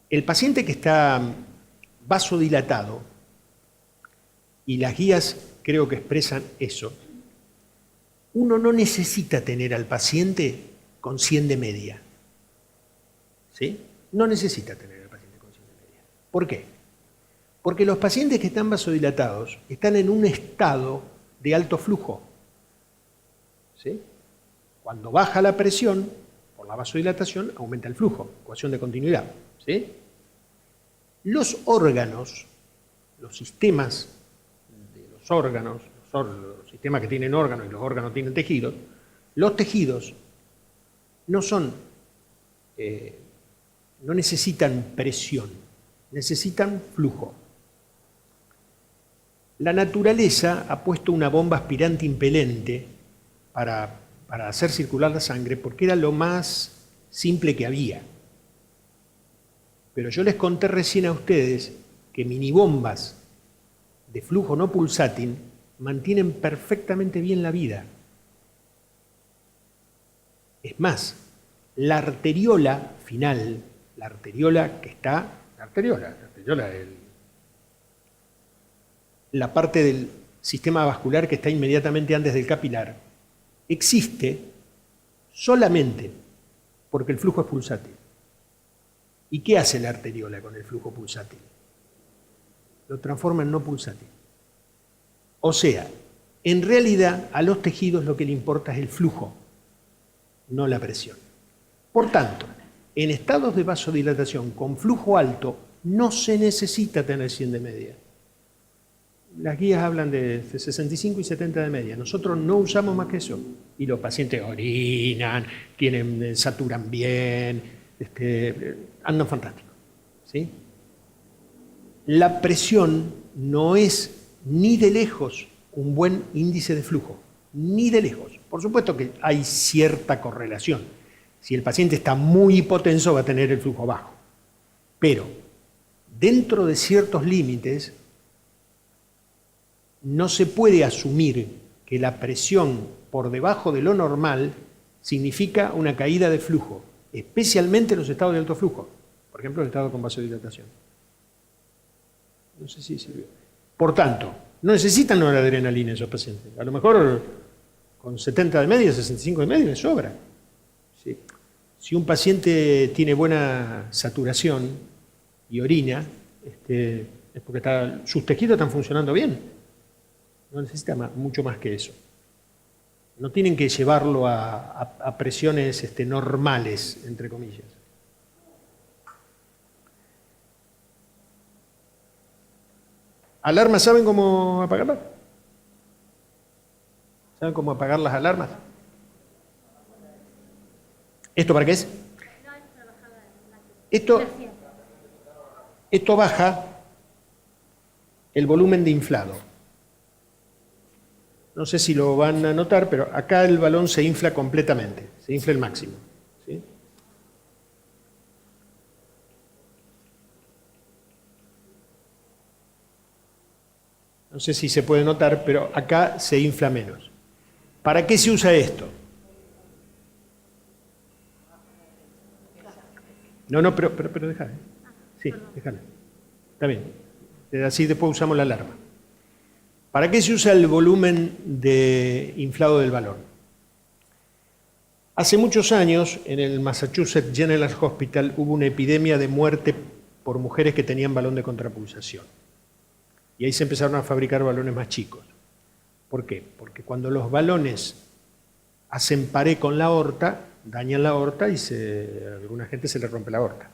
El paciente que está vasodilatado, y las guías creo que expresan eso, uno no necesita tener al paciente con 100 de media. ¿Sí? No necesita tener al paciente con 100 de media. ¿Por qué? Porque los pacientes que están vasodilatados están en un estado de alto flujo. ¿Sí? Cuando baja la presión, por la vasodilatación, aumenta el flujo, ecuación de continuidad. ¿Sí? Los órganos, los sistemas de los órganos, los sistemas que tienen órganos y los órganos tienen tejidos, los tejidos no necesitan presión, necesitan flujo. La naturaleza ha puesto una bomba aspirante impelente para hacer circular la sangre porque era lo más simple que había. Pero yo les conté recién a ustedes que minibombas de flujo no pulsátil mantienen perfectamente bien la vida. Es más, la arteriola final, la parte del sistema vascular que está inmediatamente antes del capilar, existe solamente porque el flujo es pulsátil. ¿Y qué hace la arteriola con el flujo pulsátil? Lo transforma en no pulsátil. O sea, en realidad a los tejidos lo que le importa es el flujo, no la presión. Por tanto, en estados de vasodilatación con flujo alto no se necesita tener 100 de media. Las guías hablan de 65 y 70 de media. Nosotros no usamos más que eso. Y los pacientes orinan, saturan bien, andan fantásticos. ¿Sí? La presión no es ni de lejos un buen índice de flujo, ni de lejos. Por supuesto que hay cierta correlación. Si el paciente está muy hipotenso va a tener el flujo bajo. Pero dentro de ciertos límites no se puede asumir que la presión por debajo de lo normal significa una caída de flujo, especialmente en los estados de alto flujo, por ejemplo, el estado con vasodilatación. No sé si sirvió. Por tanto, no necesitan noradrenalina esos pacientes. A lo mejor con 70 de media, 65 de media, les sobra. ¿Sí? Si un paciente tiene buena saturación y orina, es porque sus tejidos están funcionando bien. No necesita mucho más que eso. No tienen que llevarlo a presiones normales, entre comillas. ¿Alarmas saben cómo apagarlas? ¿Saben cómo apagar las alarmas? ¿Esto para qué es? Esto baja el volumen de inflado. No sé si lo van a notar, pero acá el balón se infla completamente, se infla el máximo. ¿Sí? No sé si se puede notar, pero acá se infla menos. ¿Para qué se usa esto? No, pero déjala. Sí, déjala. Está bien. Así después usamos la alarma. ¿Para qué se usa el volumen de inflado del balón? Hace muchos años, en el Massachusetts General Hospital, hubo una epidemia de muerte por mujeres que tenían balón de contrapulsación. Y ahí se empezaron a fabricar balones más chicos. ¿Por qué? Porque cuando los balones hacen paré con la aorta, dañan la aorta y a alguna gente se le rompe la aorta.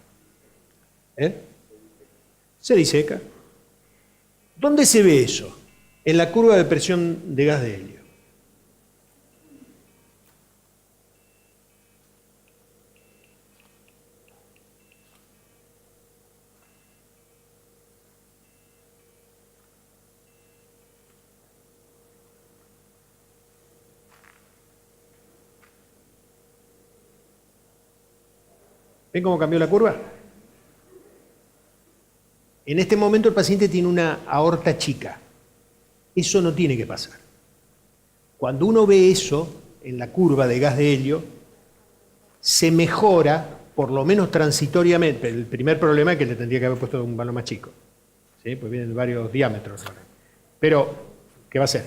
Se diseca. ¿Dónde se ve eso? En la curva de presión de gas de helio. ¿Ven cómo cambió la curva? En este momento el paciente tiene una aorta chica. Eso no tiene que pasar. Cuando uno ve eso en la curva de gas de helio, se mejora, por lo menos transitoriamente. El primer problema es que le tendría que haber puesto un balón más chico. ¿Sí? Pues vienen varios diámetros. Pero, ¿qué va a hacer?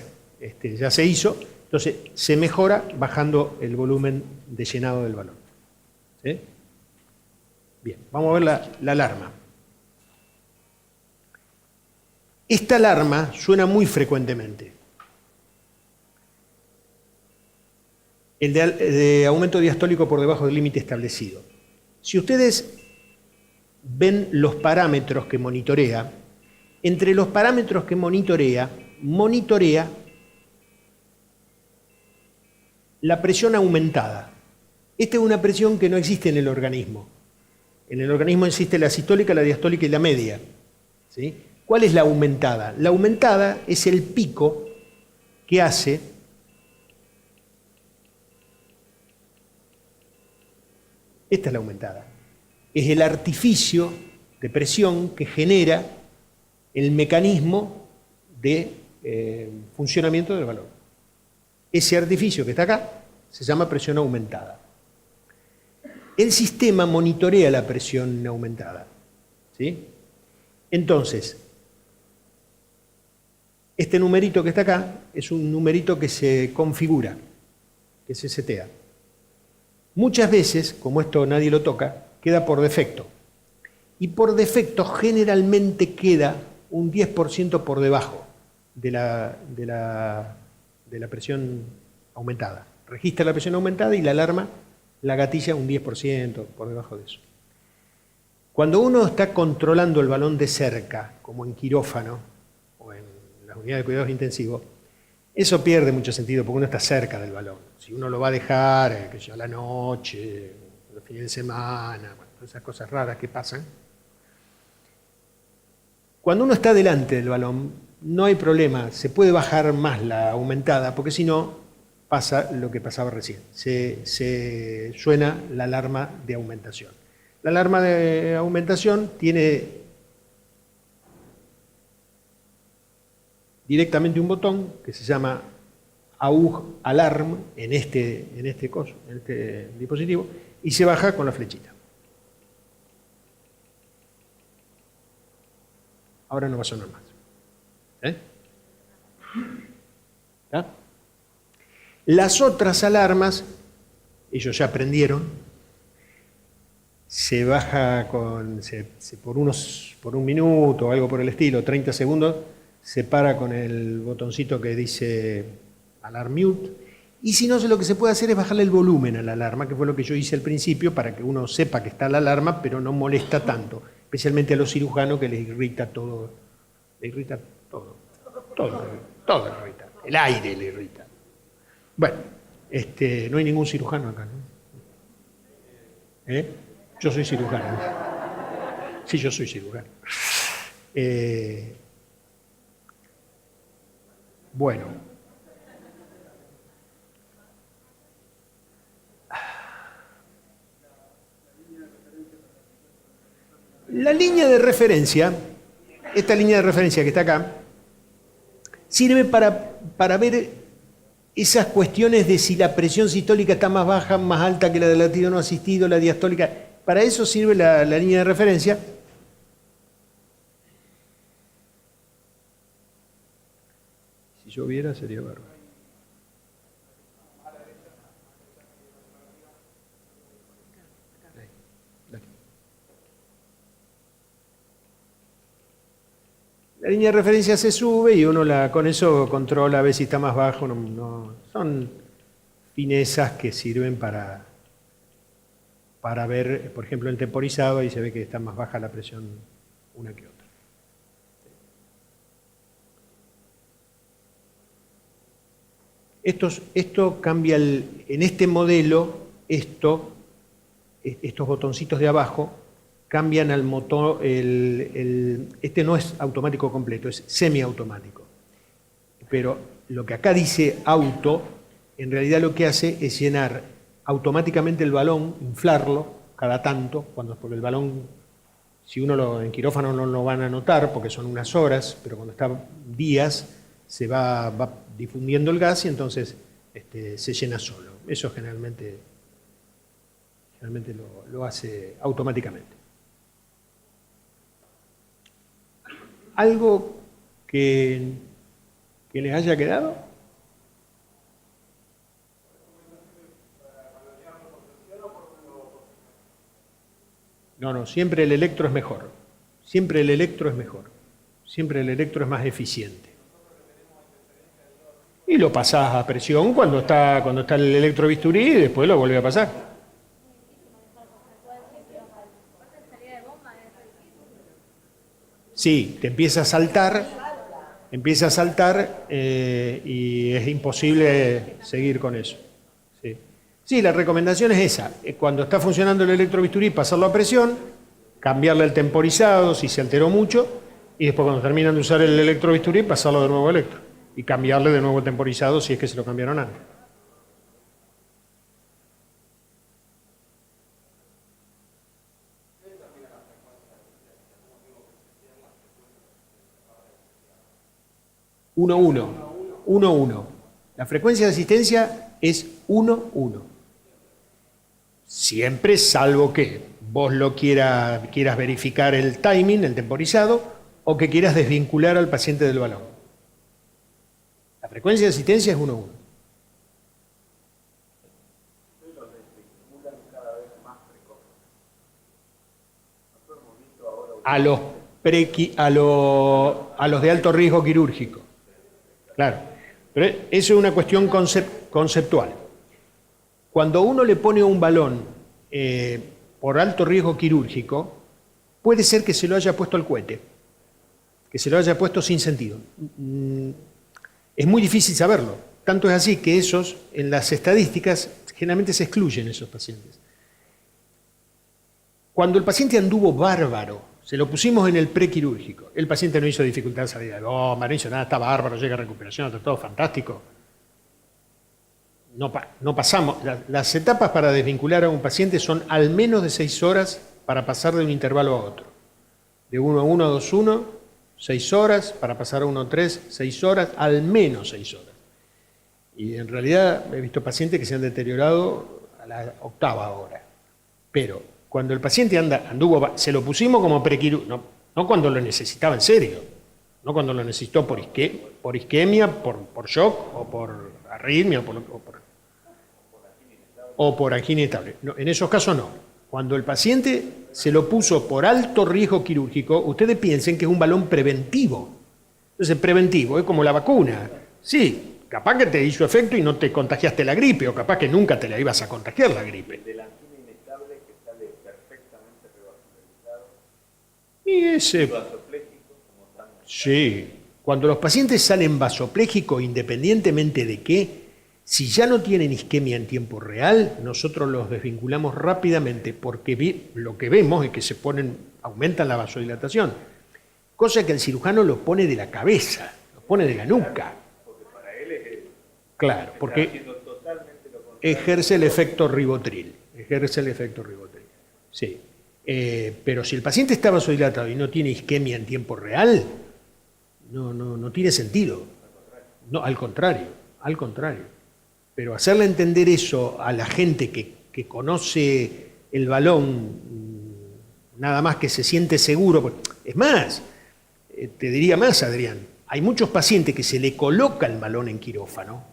Ya se hizo, entonces se mejora bajando el volumen de llenado del balón. ¿Sí? Bien, vamos a ver la alarma. Esta alarma suena muy frecuentemente. El de aumento diastólico por debajo del límite establecido. Si ustedes ven los parámetros que monitorea, entre los parámetros que monitorea la presión aumentada. Esta es una presión que no existe en el organismo. En el organismo existe la sistólica, la diastólica y la media. ¿Sí? ¿Cuál es la aumentada? La aumentada es el pico que hace esta es la aumentada. Es el artificio de presión que genera el mecanismo de funcionamiento del balón. Ese artificio que está acá se llama presión aumentada. El sistema monitorea la presión aumentada. ¿Sí? Entonces, Este numerito que está acá es un numerito que se configura, que se setea. Muchas veces, como esto nadie lo toca, queda por defecto. Y por defecto generalmente queda un 10% por debajo de la presión aumentada. Registra la presión aumentada y la alarma la gatilla un 10% por debajo de eso. Cuando uno está controlando el balón de cerca, como en quirófano o en las unidades de cuidados intensivos, eso pierde mucho sentido porque uno está cerca del balón. Si uno lo va a dejar, que sea a la noche, los fines de semana, bueno, todas esas cosas raras que pasan. Cuando uno está delante del balón, no hay problema, se puede bajar más la aumentada, porque si no, pasa lo que pasaba recién. Se suena la alarma de aumentación. La alarma de aumentación tiene directamente un botón que se llama AUG Alarm en este dispositivo y se baja con la flechita. Ahora no va a sonar más. ¿Está? Las otras alarmas, ellos ya aprendieron, se baja por un minuto o algo por el estilo, 30 segundos, se para con el botoncito que dice Alarm Mute, y si no, lo que se puede hacer es bajarle el volumen a la alarma, que fue lo que yo hice al principio, para que uno sepa que está la alarma, pero no molesta tanto, especialmente a los cirujanos que les irrita todo, le irrita todo le irrita, el aire le irrita. Bueno, no hay ningún cirujano acá, ¿no? Yo soy cirujano. Sí, yo soy cirujano. Bueno. La línea de referencia, esta línea de referencia que está acá, sirve para ver esas cuestiones de si la presión sistólica está más baja, más alta que la del latido no asistido, la diastólica. Para eso sirve la línea de referencia. Si yo viera sería bárbaro. La línea de referencia se sube y uno con eso controla a ver si está más bajo. Son finezas que sirven para ver, por ejemplo, el temporizado, y se ve que está más baja la presión una que otra. Esto cambia, en este modelo, estos botoncitos de abajo cambian al motor, este no es automático completo, es semiautomático. Pero lo que acá dice auto, en realidad lo que hace es llenar automáticamente el balón, inflarlo cada tanto, porque el balón, si uno en quirófano no lo van a notar porque son unas horas, pero cuando está días se va difundiendo el gas y entonces se llena solo. Eso generalmente lo hace automáticamente. ¿Algo que les haya quedado? No, siempre el electro es mejor. Siempre el electro es mejor. Siempre el electro es más eficiente. Y lo pasás a presión cuando está el electrobisturí y después lo vuelve a pasar. Sí, te empieza a saltar y es imposible seguir con eso. Sí, la recomendación es esa. Cuando está funcionando el electrobisturí, pasarlo a presión, cambiarle el temporizado si se alteró mucho, y después cuando terminan de usar el electrobisturí, pasarlo de nuevo a electro. Y cambiarle de nuevo el temporizado si es que se lo cambiaron antes. Uno, uno. La frecuencia de asistencia es 1-1. Siempre, salvo que vos quieras verificar el timing, el temporizado, o que quieras desvincular al paciente del balón. frecuencia de asistencia es 1-1. A los, a los de alto riesgo quirúrgico. Claro. Pero eso es una cuestión conceptual. Cuando uno le pone un balón por alto riesgo quirúrgico, puede ser que se lo haya puesto al cohete, que se lo haya puesto sin sentido. Es muy difícil saberlo. Tanto es así que esos, en las estadísticas, generalmente se excluyen esos pacientes. Cuando el paciente anduvo bárbaro, se lo pusimos en el prequirúrgico, el paciente no hizo dificultad de salida. No hizo nada, está bárbaro, llega a recuperación, está todo fantástico. No pasamos. Las etapas para desvincular a un paciente son al menos de 6 horas para pasar de un intervalo a otro. De 1-1 a 2-1, 6 horas, para pasar a 1-3, 6 horas, al menos 6 horas. Y en realidad he visto pacientes que se han deteriorado a la 8ª hora. Pero cuando el paciente anduvo, se lo pusimos como prequirúrgico, no cuando lo necesitaba en serio, no cuando lo necesitó por isquemia, por shock, o por arritmia, o por angina inestable. No, en esos casos no. Cuando el paciente se lo puso por alto riesgo quirúrgico, ustedes piensen que es un balón preventivo. Entonces, preventivo es como la vacuna. Sí, capaz que te hizo efecto y no te contagiaste la gripe, o capaz que nunca te la ibas a contagiar la gripe. Y ese... Sí, cuando los pacientes salen vasopléjicos, independientemente de qué, si ya no tienen isquemia en tiempo real, nosotros los desvinculamos rápidamente porque lo que vemos es que aumentan la vasodilatación, cosa que el cirujano lo pone de la cabeza, lo pone de la nuca. Porque para él es... Claro, porque ejerce el efecto ribotril, sí. Pero si el paciente está vasodilatado y no tiene isquemia en tiempo real, no tiene sentido. No, al contrario. Pero hacerle entender eso a la gente que conoce el balón, nada más que se siente seguro. Es más, te diría más, Adrián, hay muchos pacientes que se le coloca el balón en quirófano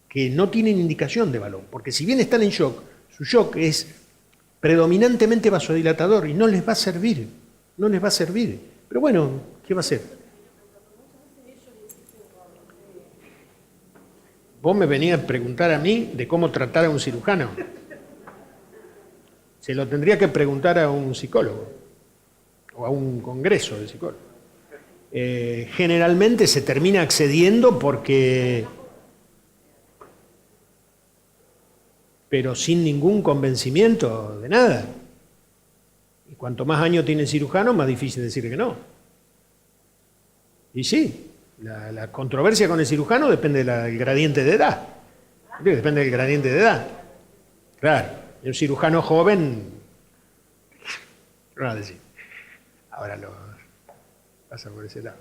que no tienen indicación de balón, porque si bien están en shock, su shock es predominantemente vasodilatador y no les va a servir. Pero bueno, ¿qué va a hacer? Vos me venías a preguntar a mí de cómo tratar a un cirujano. Se lo tendría que preguntar a un psicólogo o a un congreso de psicólogos. Generalmente se termina accediendo pero sin ningún convencimiento de nada. Y cuanto más años tiene el cirujano, más difícil decir que no. Y sí, la controversia con el cirujano depende del gradiente de edad. Depende del gradiente de edad. Claro, un cirujano joven, ¿qué van a decir? Ahora lo pasa por ese lado.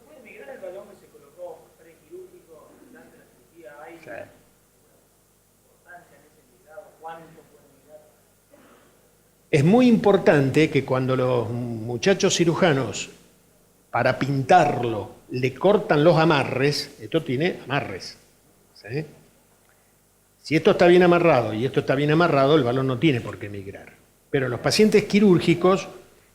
¿Puede migrar el balón que se colocó prequirúrgico durante la cirugía? ¿Hay importancia en ese migrado? ¿Cuánto puede migrar? Es muy importante que cuando los muchachos cirujanos, para pintarlo, le cortan los amarres, esto tiene amarres, ¿sí? Si esto está bien amarrado y esto está bien amarrado, el balón no tiene por qué migrar. Pero los pacientes quirúrgicos,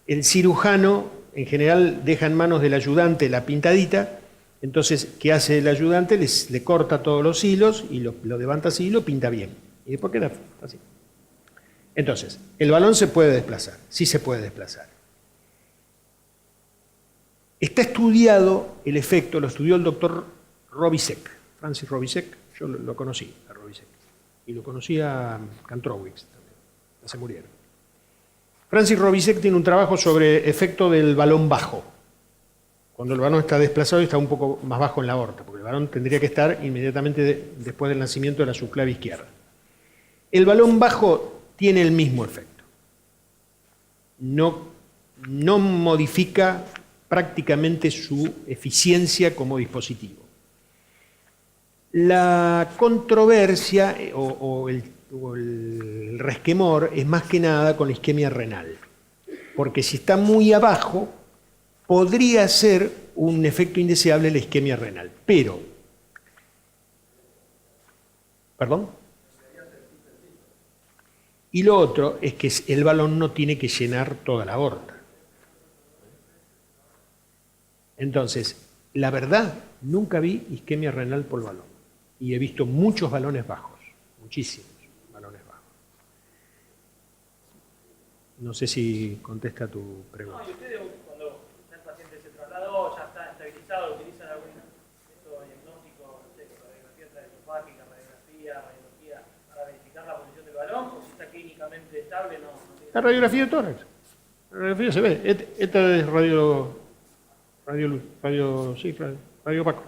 el cirujano en general deja en manos del ayudante la pintadita. Entonces, ¿qué hace el ayudante? Le corta todos los hilos y lo levanta así y lo pinta bien. Y después queda así. Entonces, el balón se puede desplazar, sí se puede desplazar. Está estudiado el efecto, lo estudió el doctor Robisek, Francis Robisek, yo lo conocí a Robisek, y lo conocí a Kantrowicz también, ya se murieron. Francis Robisek tiene un trabajo sobre efecto del balón bajo, cuando el balón está desplazado y está un poco más bajo en la aorta, porque el balón tendría que estar inmediatamente después del nacimiento de la subclave izquierda. El balón bajo tiene el mismo efecto, no modifica prácticamente su eficiencia como dispositivo. La controversia o el resquemor es más que nada con la isquemia renal, porque si está muy abajo podría ser un efecto indeseable la isquemia renal, pero ¿Perdón? Y lo otro es que el balón no tiene que llenar toda la aorta. Entonces, la verdad, nunca vi isquemia renal por balón. Y he visto muchos balones bajos, muchísimos balones bajos. No sé si contesta tu pregunta. No, y ustedes cuando ya el paciente se trasladó, ya está estabilizado, utilizan algún método diagnóstico, no sé, radiografía transesofágica, radiología, para verificar la posición del balón, o si está clínicamente estable, no tiene. La radiografía de tórax. La radiografía se ve. Esta es radio opaco.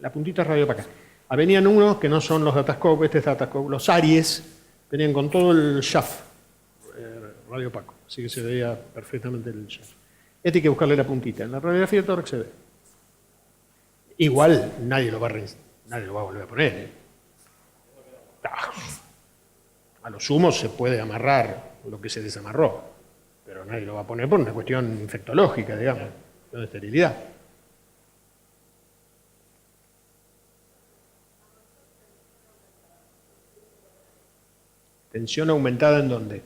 La puntita es radio opaca. Venían unos que no son los Datascope, este es Datascope, los Aries, venían con todo el shaft radio opaco, así que se veía perfectamente el shaft. Este hay que buscarle la puntita. En la radiografía de tórax se ve. Igual nadie lo va a volver a poner. A lo sumo se puede amarrar lo que se desamarró, pero nadie lo va a poner por una cuestión infectológica, digamos, de esterilidad. ¿Tensión aumentada en dónde?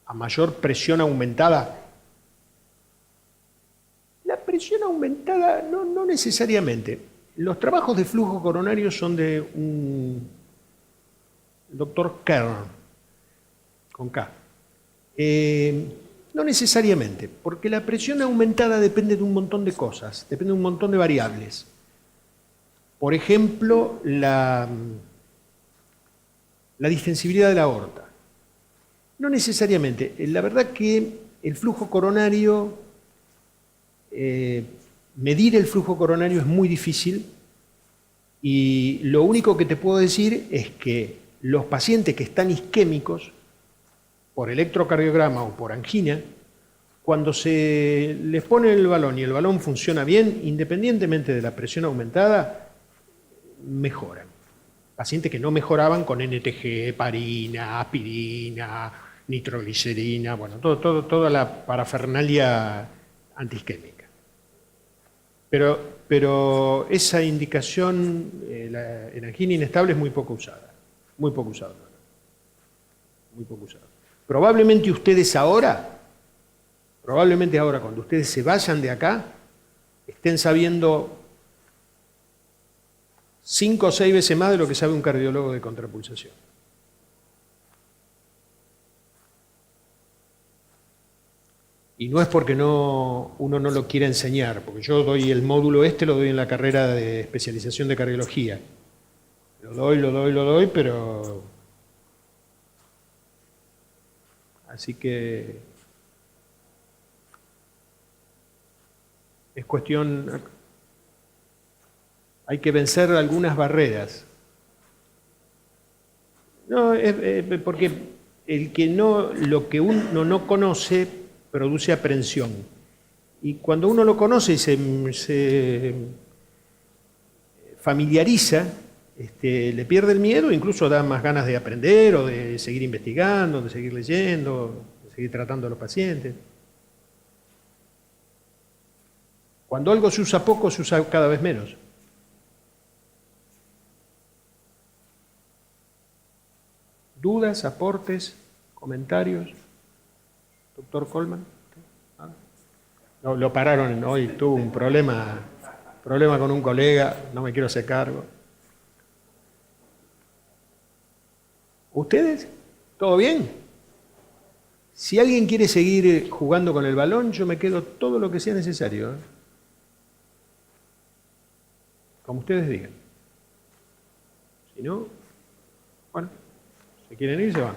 ¿A mayor presión aumentada? La presión aumentada no necesariamente. Los trabajos de flujo coronario son de un doctor Kern, con K. No necesariamente, porque la presión aumentada depende de un montón de cosas, depende de un montón de variables. Por ejemplo, la distensibilidad de la aorta. No necesariamente. La verdad que el flujo coronario, medir el flujo coronario es muy difícil y lo único que te puedo decir es que los pacientes que están isquémicos, por electrocardiograma o por angina, cuando se les pone el balón y el balón funciona bien, independientemente de la presión aumentada, mejoran. Pacientes que no mejoraban con NTG, heparina, aspirina, nitroglicerina, bueno, toda la parafernalia antiisquémica. Pero esa indicación en angina inestable es muy poco usada. Muy poco usada. Muy poco usada. Probablemente ahora, cuando ustedes se vayan de acá, estén sabiendo 5 o 6 veces más de lo que sabe un cardiólogo de contrapulsación. Y no es porque uno no lo quiera enseñar, porque yo doy el módulo lo doy en la carrera de especialización de cardiología. Lo doy, pero... Así que... es cuestión... Hay que vencer algunas barreras. No, porque lo que uno no conoce produce aprensión. Y cuando uno lo conoce y se familiariza, le pierde el miedo, incluso da más ganas de aprender o de seguir investigando, de seguir leyendo, de seguir tratando a los pacientes. Cuando algo se usa poco, se usa cada vez menos. ¿Dudas, aportes, comentarios? Doctor Coleman. No, lo pararon hoy, tuvo un problema con un colega, no me quiero hacer cargo. ¿Ustedes? ¿Todo bien? Si alguien quiere seguir jugando con el balón, yo me quedo todo lo que sea necesario. Como ustedes digan. Si no, bueno, si quieren ir, se van.